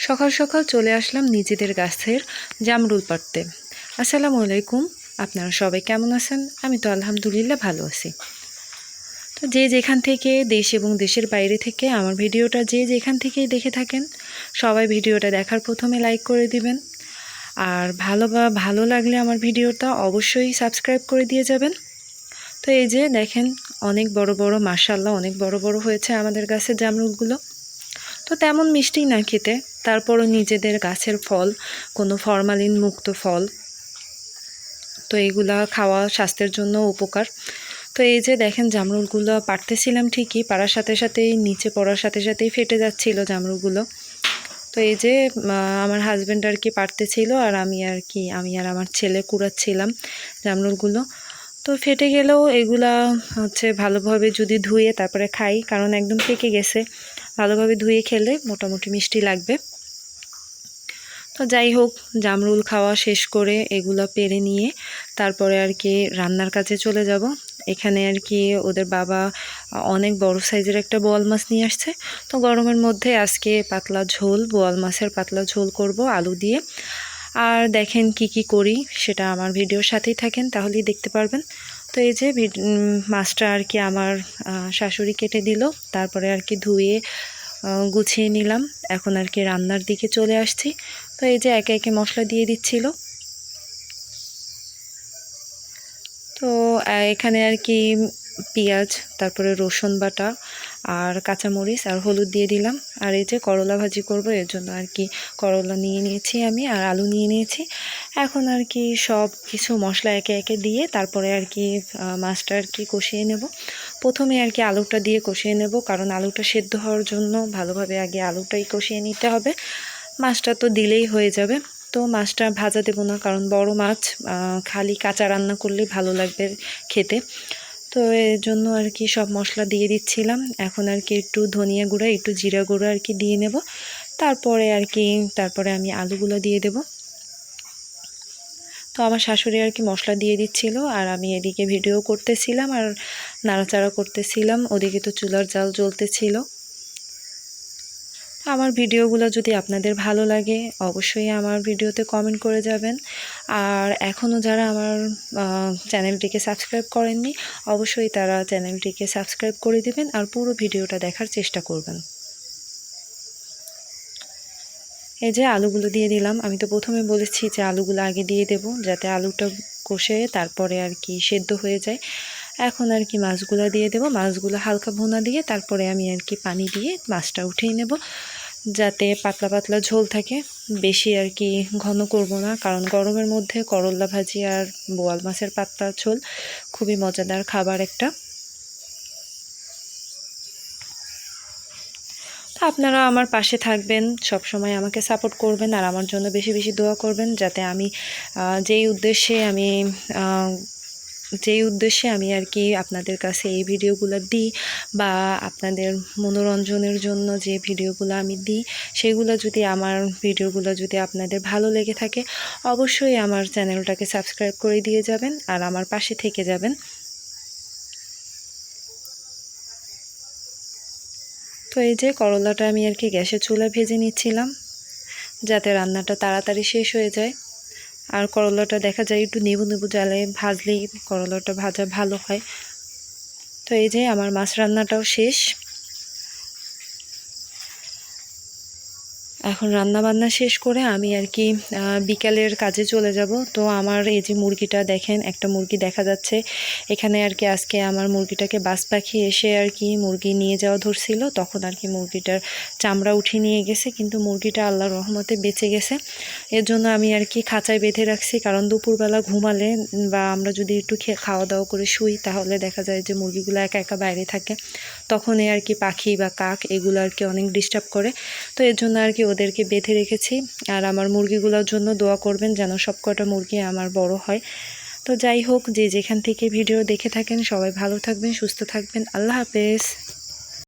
সকাল সকাল চলে আসলাম নিজেদের গাছের জামরুল পাড়তে। আসসালামু আলাইকুম, আপনারা সবাই কেমন আছেন? আমি তো আলহামদুলিল্লাহ ভালো আছি। তো যে যেখান থেকে দেশ এবং দেশের বাইরে থেকে আমার ভিডিওটা যে যেখান থেকেই দেখে থাকেন, সবাই ভিডিওটা দেখার প্রথমে লাইক করে দিবেন। আর ভালো লাগলে আমার ভিডিওটা অবশ্যই সাবস্ক্রাইব করে দিয়ে যাবেন। তো এই যে দেখেন, অনেক বড় বড়, মাশাআল্লাহ অনেক বড় বড় হয়েছে আমাদের গাছের জামরুলগুলো। তো তেমন মিষ্টি না খেতে, তারপরও নিজেদের গাছের ফল, কোনো ফরমালিন মুক্ত ফল, তো এগুলা খাওয়া স্বাস্থ্যের জন্য উপকার। তো এই যে দেখেন, জামরুলগুলো পাড়তেছিলাম ঠিকই, পাড়ার সাথে সাথেই নিচে পড়ার সাথে সাথেই ফেটে যাচ্ছিল জামরুলগুলো। তো এই যে আমার হাজব্যান্ড আর কি পাড়তেছিল, আর আমি আর আমার ছেলে কুড়াচ্ছিলাম জামরুলগুলো। তো ফেটে গেলেও এগুলা হচ্ছে ভালোভাবে যদি ধুয়ে তারপরে খাই, কারণ একদম পেকে গেছে, ভালোভাবে ধুয়ে খেলে মোটামুটি মিষ্টি লাগবে। তো যাই হোক, জামরুল খাওয়া শেষ করে এগুলো পেরে নিয়ে তারপরে আর কি রান্নার কাজে চলে যাব। এখানে আর কি ওদের বাবা অনেক বড় সাইজের একটা বোয়াল মাছ নিয়ে আসছে। তো গরমের মধ্যে আজকে পাতলা ঝোল, বোয়াল মাছের পাতলা ঝোল করব আলু দিয়ে। আর দেখেন কি করি, সেটা আমার ভিডিওর সাথেই থাকেন, তাহলেই দেখতে পারবেন। তো এই যে মাছটা আর কি আমার শাশুড়ি কেটে দিল, তারপরে আর কি ধুয়ে গুছিয়ে নিলাম। এখন আর কি রান্নার দিকে চলে আসছি। তো এই যে একে একে মশলা দিয়ে দিচ্ছিল। তো এখানে আর কি পেঁয়াজ, তারপরে রসুন বাটা আর কাঁচামরিচ আর হলুদ দিয়ে দিলাম। আর এই যে করলা ভাজি করব, এর জন্য আর কি করলা নিয়ে নিয়েছি আমি, আর আলু নিয়ে নিয়েছি। এখন আর কি সব কিছু মশলা একে একে দিয়ে তারপরে আর কি মাছটা আর কি কষিয়ে নেব। প্রথমে আর কি আলুটা দিয়ে কষিয়ে নেব, কারণ আলুটা সেদ্ধ হওয়ার জন্য ভালোভাবে আগে আলুটাই কষিয়ে নিতে হবে। মাছটা তো দিলেই হয়ে যাবে। তো মাছটা ভাজা দেব না, কারণ বড় মাছ খালি কাঁচা রান্না করলেই ভালো লাগবে খেতে। তো এর জন্য আর কি সব মশলা দিয়ে দিচ্ছিলাম। এখন আর কি একটু ধনিয়া গুঁড়া, একটু জিরা গুঁড়া আর কি দিয়ে নেব। তারপরে আমি আলুগুলো দিয়ে দেব। তো আমার শাশুড়ি আর কি মশলা দিয়ে দিচ্ছিল, আর আমি এদিকে ভিডিও করতেছিলাম আর নাড়াচাড়া করতেছিলাম। ওদিকে তো চুলার জাল জ্বলতেছিল। আমার ভিডিওগুলো যদি আপনাদের ভালো লাগে, অবশ্যই আমার ভিডিওতে কমেন্ট করে যাবেন। আর এখনও যারা আমার চ্যানেলটিকে সাবস্ক্রাইব করেননি, অবশ্যই তারা চ্যানেলটিকে সাবস্ক্রাইব করে দিবেন আর পুরো ভিডিওটা দেখার চেষ্টা করবেন। এই যে আলুগুলো দিয়ে দিলাম। আমি তো প্রথমে বলেছি যে আলুগুলো আগে দিয়ে দেব, যাতে আলুটা কষে তারপরে আর কি সেদ্ধ হয়ে যায়। এখন আর কি মাছগুলো দিয়ে দেব। মাছগুলো হালকা ভুনা দিয়ে তারপরে আমি আর কি পানি দিয়ে মাছটা উঠিয়ে নেব, যাতে পাতলা পাতলা ঝোল থাকে। বেশি আর কি ঘন করব না, কারণ গরমের মধ্যে করলা ভাজি আর বোয়াল মাছের পাতলা ঝোল খুবই মজাদার খাবার একটা। তো আপনারা আমার পাশে থাকবেন, সব সময় আমাকে সাপোর্ট করবেন, আর আমার জন্য বেশি বেশি দোয়া করবেন, যাতে আমি যেই উদ্দেশ্যে আমি আর কি আপনাদের কাছে এই ভিডিওগুলো দিই, বা আপনাদের মনোরঞ্জনের জন্য যে ভিডিওগুলো আমি দিই, আমার ভিডিওগুলো যদি আপনাদের ভালো লেগে থাকে, অবশ্যই আমার চ্যানেলটাকে সাবস্ক্রাইব করে দিয়ে যাবেন আর আমার পাশে থেকে যাবেন। তো এই যে করলাটা আমি আর কি গ্যাসের চুলায় ভেজে নিচ্ছিলাম, যাতে রান্নাটা তাড়াতাড়ি শেষ হয়ে যায়। আর করলাটা দেখা যায় একটু নেবু নেবু জালে ভাজলেই করলাটা ভাজা ভালো হয়। তো এই যে আমার মাছ রান্নাটাও শেষ। এখন রান্না বান্না শেষ করে আমি আর কি বিকালের কাজে চলে যাব। তো আমার এই যে মুরগিটা দেখেন, একটা মুরগি দেখা যাচ্ছে এখানে আর কি। আজকে আমার মুরগিটাকে বাজ পাখি এসে আর কি মুরগি নিয়ে যাওয়া ধরছিল, তখন আর কি মুরগিটার চামড়া উঠিয়ে নিয়ে গেছে, কিন্তু মুরগিটা আল্লাহর রহমতে বেঁচে গেছে। এর জন্য আমি আর কি খাঁচায় বেঁধে রাখছি, কারণ দুপুরবেলা ঘুমালে বা আমরা যদি একটু খাওয়া দাওয়া করে শুই, তাহলে দেখা যায় যে মুরগিগুলো একা একা বাইরে থাকে, তখনই আর কি পাখি বা কাক এগুলো আর কি অনেক ডিস্টার্ব করে। তো এর জন্য আর কি ওদেরকে বেঁধে রেখেছি। আর আমার মুরগিগুলোর জন্য দোয়া করবেন, যেন সব কটা মুরগি আমার বড় হয়। তো যাই হোক, যে যেখান থেকে ভিডিও দেখে থাকেন, সবাই ভালো থাকবেন, সুস্থ থাকবেন। আল্লাহ হাফেজ।